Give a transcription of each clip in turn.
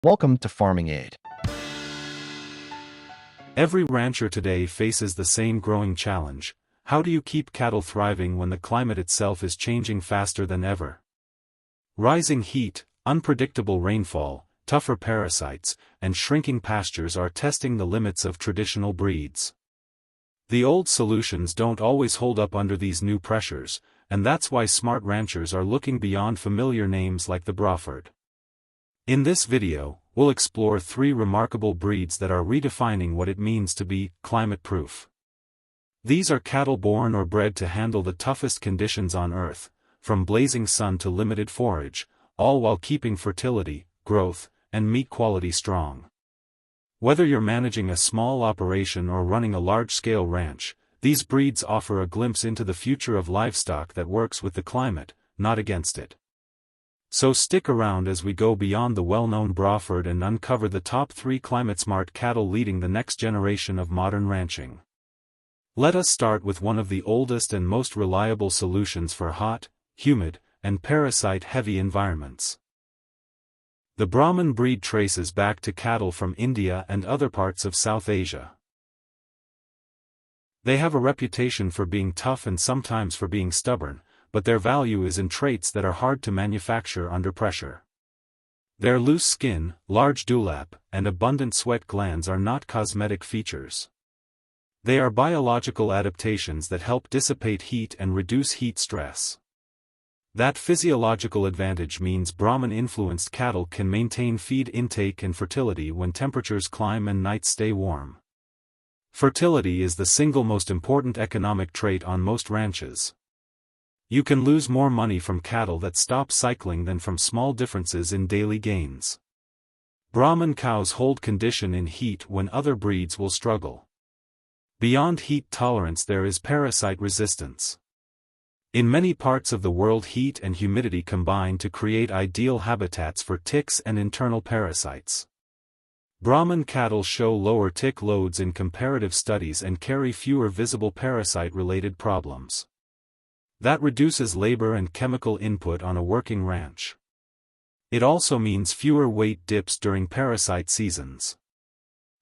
Welcome to Farming Aid. Every rancher today faces the same growing challenge. How do you keep cattle thriving when the climate itself is changing faster than ever? Rising heat, unpredictable rainfall, tougher parasites, and shrinking pastures are testing the limits of traditional breeds. The old solutions don't always hold up under these new pressures, and that's why smart ranchers are looking beyond familiar names like the Braford. In this video, we'll explore 3 remarkable breeds that are redefining what it means to be climate-proof. These are cattle born or bred to handle the toughest conditions on Earth, from blazing sun to limited forage, all while keeping fertility, growth, and meat quality strong. Whether you're managing a small operation or running a large-scale ranch, these breeds offer a glimpse into the future of livestock that works with the climate, not against it. So stick around as we go beyond the well-known Braford and uncover the top 3 climate-smart cattle leading the next generation of modern ranching. Let us start with one of the oldest and most reliable solutions for hot, humid, and parasite-heavy environments. The Brahman breed traces back to cattle from India and other parts of South Asia. They have a reputation for being tough and sometimes for being stubborn, but their value is in traits that are hard to manufacture under pressure. Their loose skin, large dewlap, and abundant sweat glands are not cosmetic features. They are biological adaptations that help dissipate heat and reduce heat stress. That physiological advantage means Brahman-influenced cattle can maintain feed intake and fertility when temperatures climb and nights stay warm. Fertility is the single most important economic trait on most ranches. You can lose more money from cattle that stop cycling than from small differences in daily gains. Brahman cows hold condition in heat when other breeds will struggle. Beyond heat tolerance there is parasite resistance. In many parts of the world heat and humidity combine to create ideal habitats for ticks and internal parasites. Brahman cattle show lower tick loads in comparative studies and carry fewer visible parasite-related problems. That reduces labor and chemical input on a working ranch. It also means fewer weight dips during parasite seasons.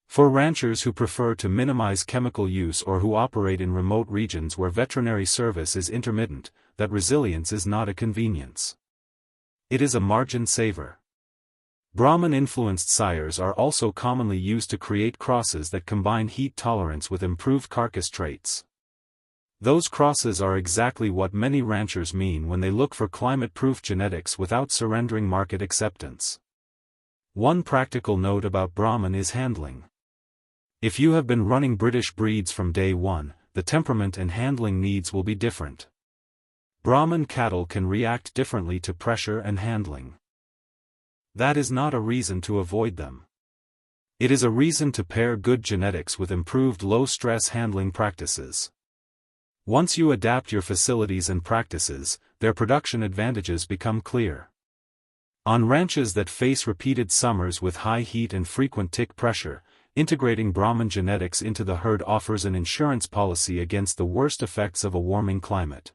For ranchers who prefer to minimize chemical use or who operate in remote regions where veterinary service is intermittent, that resilience is not a convenience. It is a margin saver. Brahman-influenced sires are also commonly used to create crosses that combine heat tolerance with improved carcass traits. Those crosses are exactly what many ranchers mean when they look for climate-proof genetics without surrendering market acceptance. One practical note about Brahman is handling. If you have been running British breeds from day one, the temperament and handling needs will be different. Brahman cattle can react differently to pressure and handling. That is not a reason to avoid them. It is a reason to pair good genetics with improved low-stress handling practices. Once you adapt your facilities and practices, their production advantages become clear. On ranches that face repeated summers with high heat and frequent tick pressure, integrating Brahman genetics into the herd offers an insurance policy against the worst effects of a warming climate.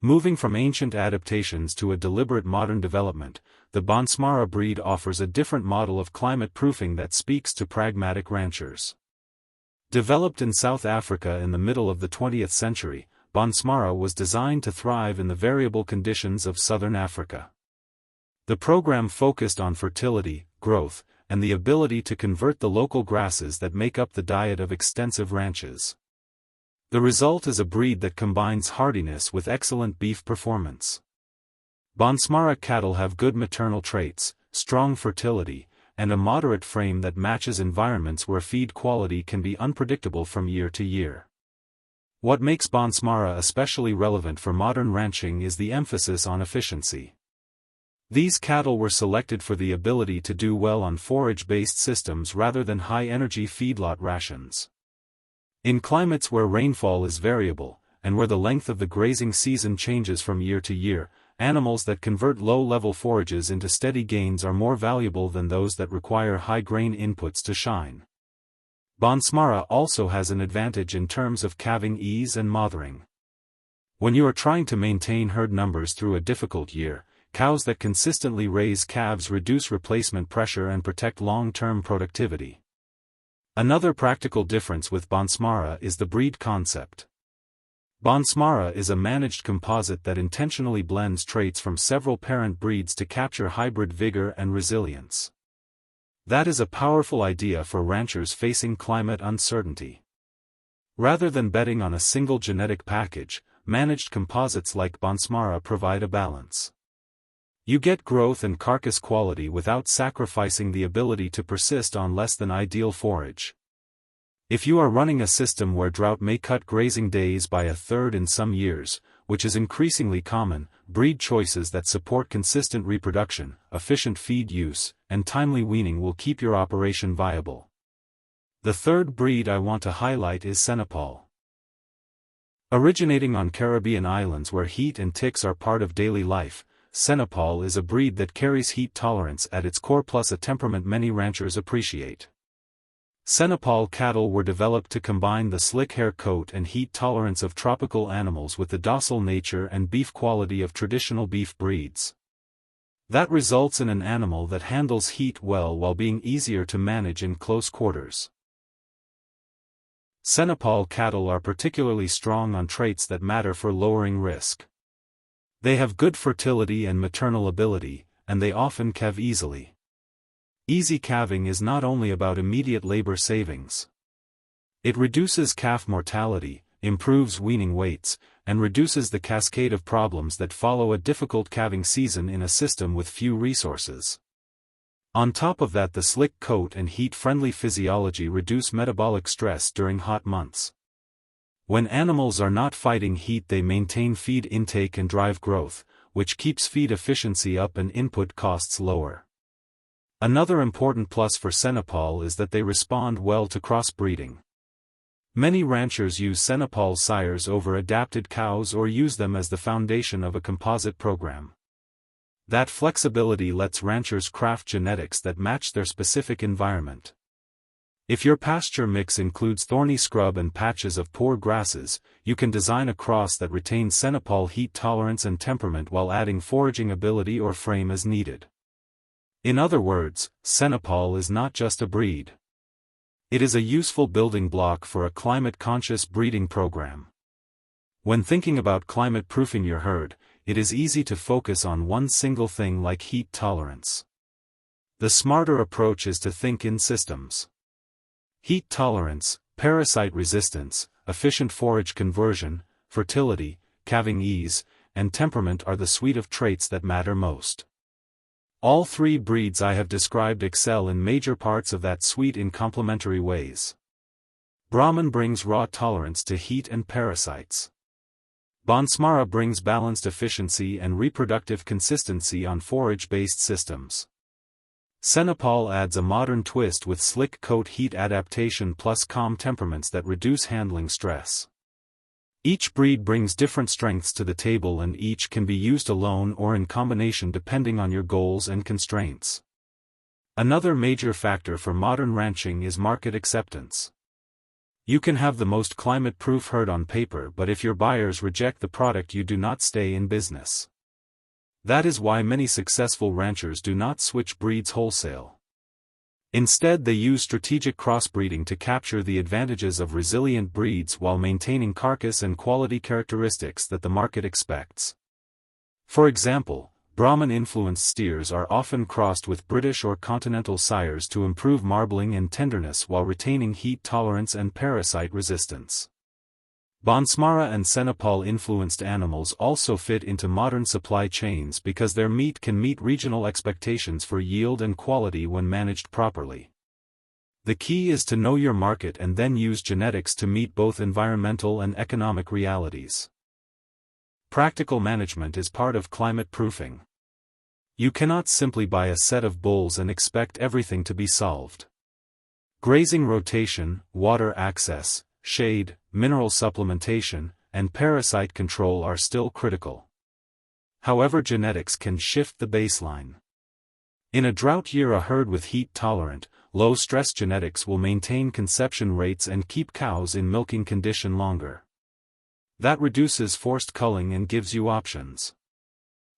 Moving from ancient adaptations to a deliberate modern development, the Bonsmara breed offers a different model of climate proofing that speaks to pragmatic ranchers. Developed in South Africa in the middle of the 20th century, Bonsmara was designed to thrive in the variable conditions of southern Africa. The program focused on fertility, growth, and the ability to convert the local grasses that make up the diet of extensive ranches. The result is a breed that combines hardiness with excellent beef performance. Bonsmara cattle have good maternal traits, strong fertility, and a moderate frame that matches environments where feed quality can be unpredictable from year to year. What makes Bonsmara especially relevant for modern ranching is the emphasis on efficiency. These cattle were selected for the ability to do well on forage-based systems rather than high-energy feedlot rations. In climates where rainfall is variable, and where the length of the grazing season changes from year to year, animals that convert low-level forages into steady gains are more valuable than those that require high-grain inputs to shine. Bonsmara also has an advantage in terms of calving ease and mothering. When you are trying to maintain herd numbers through a difficult year, cows that consistently raise calves reduce replacement pressure and protect long-term productivity. Another practical difference with Bonsmara is the breed concept. Bonsmara is a managed composite that intentionally blends traits from several parent breeds to capture hybrid vigor and resilience. That is a powerful idea for ranchers facing climate uncertainty. Rather than betting on a single genetic package, managed composites like Bonsmara provide a balance. You get growth and carcass quality without sacrificing the ability to persist on less than ideal forage. If you are running a system where drought may cut grazing days by a third in some years, which is increasingly common, breed choices that support consistent reproduction, efficient feed use, and timely weaning will keep your operation viable. The third breed I want to highlight is Senepol. Originating on Caribbean islands where heat and ticks are part of daily life, Senepol is a breed that carries heat tolerance at its core plus a temperament many ranchers appreciate. Senepol cattle were developed to combine the slick hair coat and heat tolerance of tropical animals with the docile nature and beef quality of traditional beef breeds. That results in an animal that handles heat well while being easier to manage in close quarters. Senepol cattle are particularly strong on traits that matter for lowering risk. They have good fertility and maternal ability, and they often calve easily. Easy calving is not only about immediate labor savings. It reduces calf mortality, improves weaning weights, and reduces the cascade of problems that follow a difficult calving season in a system with few resources. On top of that, the slick coat and heat-friendly physiology reduce metabolic stress during hot months. When animals are not fighting heat, they maintain feed intake and drive growth, which keeps feed efficiency up and input costs lower. Another important plus for Senepol is that they respond well to crossbreeding. Many ranchers use Senepol sires over adapted cows or use them as the foundation of a composite program. That flexibility lets ranchers craft genetics that match their specific environment. If your pasture mix includes thorny scrub and patches of poor grasses, you can design a cross that retains Senepol heat tolerance and temperament while adding foraging ability or frame as needed. In other words, Senepol is not just a breed. It is a useful building block for a climate-conscious breeding program. When thinking about climate-proofing your herd, it is easy to focus on one single thing like heat tolerance. The smarter approach is to think in systems. Heat tolerance, parasite resistance, efficient forage conversion, fertility, calving ease, and temperament are the suite of traits that matter most. All three breeds I have described excel in major parts of that suite in complementary ways. Brahman brings raw tolerance to heat and parasites. Bonsmara brings balanced efficiency and reproductive consistency on forage-based systems. Senepol adds a modern twist with slick coat heat adaptation plus calm temperaments that reduce handling stress. Each breed brings different strengths to the table, and each can be used alone or in combination depending on your goals and constraints. Another major factor for modern ranching is market acceptance. You can have the most climate-proof herd on paper, but if your buyers reject the product, you do not stay in business. That is why many successful ranchers do not switch breeds wholesale. Instead, they use strategic crossbreeding to capture the advantages of resilient breeds while maintaining carcass and quality characteristics that the market expects. For example, Brahman-influenced steers are often crossed with British or continental sires to improve marbling and tenderness while retaining heat tolerance and parasite resistance. Bonsmara and Senepol-influenced animals also fit into modern supply chains because their meat can meet regional expectations for yield and quality when managed properly. The key is to know your market and then use genetics to meet both environmental and economic realities. Practical management is part of climate proofing. You cannot simply buy a set of bulls and expect everything to be solved. Grazing rotation, water access, shade, mineral supplementation, and parasite control are still critical. However, genetics can shift the baseline. In a drought year, a herd with heat-tolerant, low-stress genetics will maintain conception rates and keep cows in milking condition longer. That reduces forced culling and gives you options.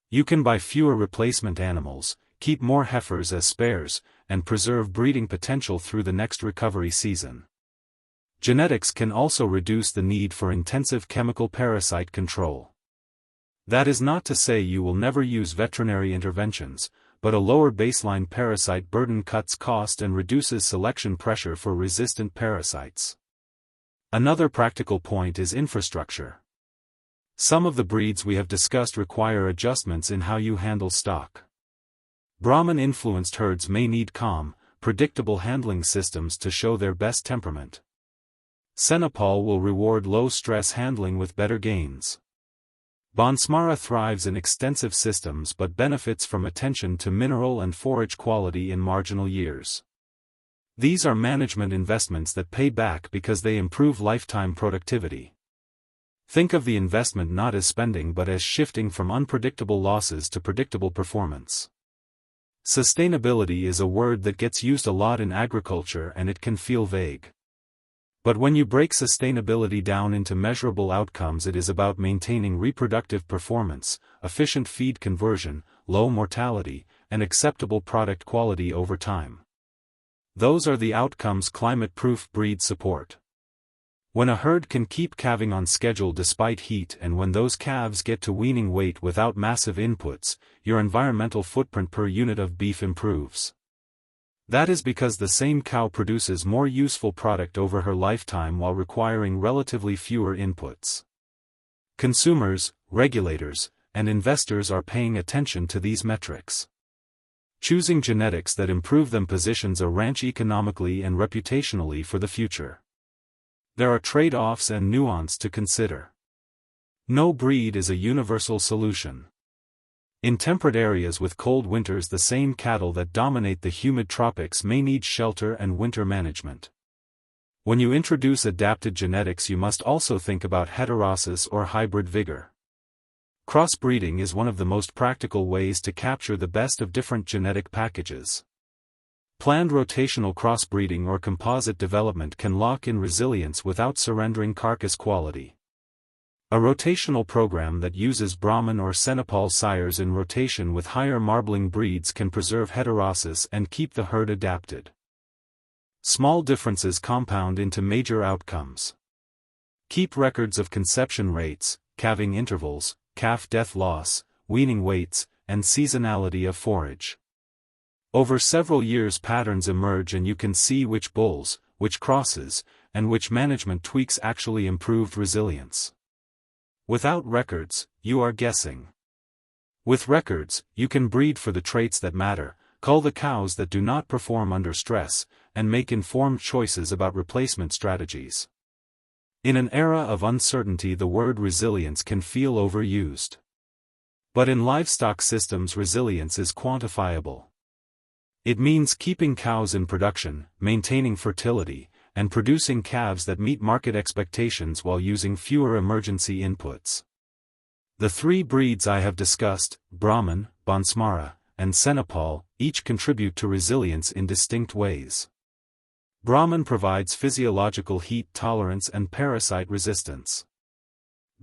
You can buy fewer replacement animals, keep more heifers as spares, and preserve breeding potential through the next recovery season. Genetics can also reduce the need for intensive chemical parasite control. That is not to say you will never use veterinary interventions, but a lower baseline parasite burden cuts cost and reduces selection pressure for resistant parasites. Another practical point is infrastructure. Some of the breeds we have discussed require adjustments in how you handle stock. Brahman-influenced herds may need calm, predictable handling systems to show their best temperament. Senepol will reward low-stress handling with better gains. Bonsmara thrives in extensive systems but benefits from attention to mineral and forage quality in marginal years. These are management investments that pay back because they improve lifetime productivity. Think of the investment not as spending but as shifting from unpredictable losses to predictable performance. Sustainability is a word that gets used a lot in agriculture and it can feel vague. But when you break sustainability down into measurable outcomes, it is about maintaining reproductive performance, efficient feed conversion, low mortality, and acceptable product quality over time. Those are the outcomes climate-proof breeds support. When a herd can keep calving on schedule despite heat and when those calves get to weaning weight without massive inputs, your environmental footprint per unit of beef improves. That is because the same cow produces more useful product over her lifetime while requiring relatively fewer inputs. Consumers, regulators, and investors are paying attention to these metrics. Choosing genetics that improve them positions a ranch economically and reputationally for the future. There are trade-offs and nuance to consider. No breed is a universal solution. In temperate areas with cold winters, the same cattle that dominate the humid tropics may need shelter and winter management. When you introduce adapted genetics, you must also think about heterosis or hybrid vigor. Crossbreeding is one of the most practical ways to capture the best of different genetic packages. Planned rotational crossbreeding or composite development can lock in resilience without surrendering carcass quality. A rotational program that uses Brahman or Senepol sires in rotation with higher marbling breeds can preserve heterosis and keep the herd adapted. Small differences compound into major outcomes. Keep records of conception rates, calving intervals, calf death loss, weaning weights, and seasonality of forage. Over several years, patterns emerge and you can see which bulls, which crosses, and which management tweaks actually improved resilience. Without records, you are guessing. With records, you can breed for the traits that matter, cull the cows that do not perform under stress, and make informed choices about replacement strategies. In an era of uncertainty, the word resilience can feel overused. But in livestock systems, resilience is quantifiable. It means keeping cows in production, maintaining fertility, and producing calves that meet market expectations while using fewer emergency inputs. The three breeds I have discussed, Brahman, Bonsmara, and Senepol, each contribute to resilience in distinct ways. Brahman provides physiological heat tolerance and parasite resistance.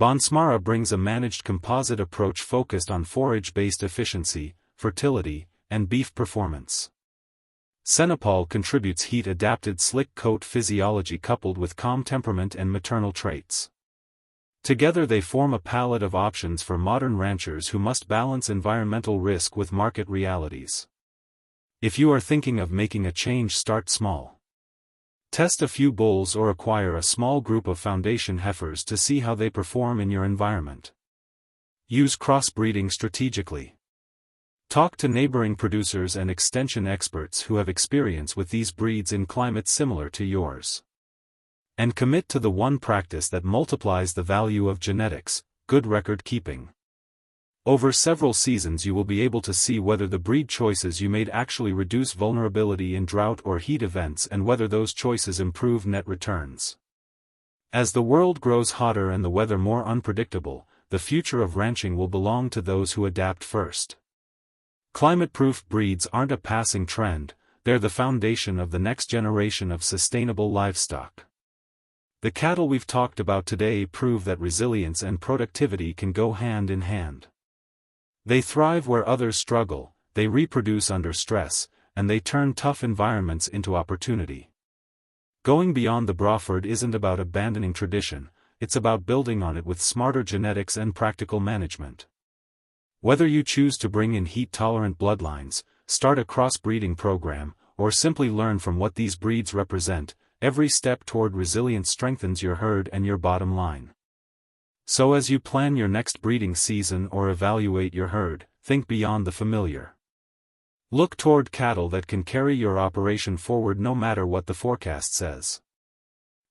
Bonsmara brings a managed composite approach focused on forage-based efficiency, fertility, and beef performance. Senepol contributes heat-adapted slick coat physiology coupled with calm temperament and maternal traits. Together they form a palette of options for modern ranchers who must balance environmental risk with market realities. If you are thinking of making a change, start small. Test a few bulls or acquire a small group of foundation heifers to see how they perform in your environment. Use crossbreeding strategically. Talk to neighboring producers and extension experts who have experience with these breeds in climates similar to yours. And commit to the one practice that multiplies the value of genetics: good record keeping. Over several seasons you will be able to see whether the breed choices you made actually reduce vulnerability in drought or heat events and whether those choices improve net returns. As the world grows hotter and the weather more unpredictable, the future of ranching will belong to those who adapt first. Climate-proof breeds aren't a passing trend, they're the foundation of the next generation of sustainable livestock. The cattle we've talked about today prove that resilience and productivity can go hand in hand. They thrive where others struggle, they reproduce under stress, and they turn tough environments into opportunity. Going beyond the Braford isn't about abandoning tradition, it's about building on it with smarter genetics and practical management. Whether you choose to bring in heat-tolerant bloodlines, start a crossbreeding program, or simply learn from what these breeds represent, every step toward resilience strengthens your herd and your bottom line. So as you plan your next breeding season or evaluate your herd, think beyond the familiar. Look toward cattle that can carry your operation forward no matter what the forecast says.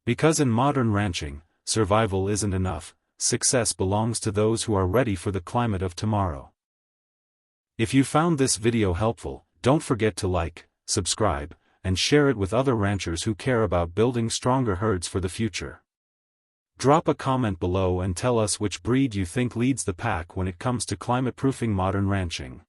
Because in modern ranching, survival isn't enough, success belongs to those who are ready for the climate of tomorrow. If you found this video helpful, don't forget to like, subscribe, and share it with other ranchers who care about building stronger herds for the future. Drop a comment below and tell us which breed you think leads the pack when it comes to climate-proofing modern ranching.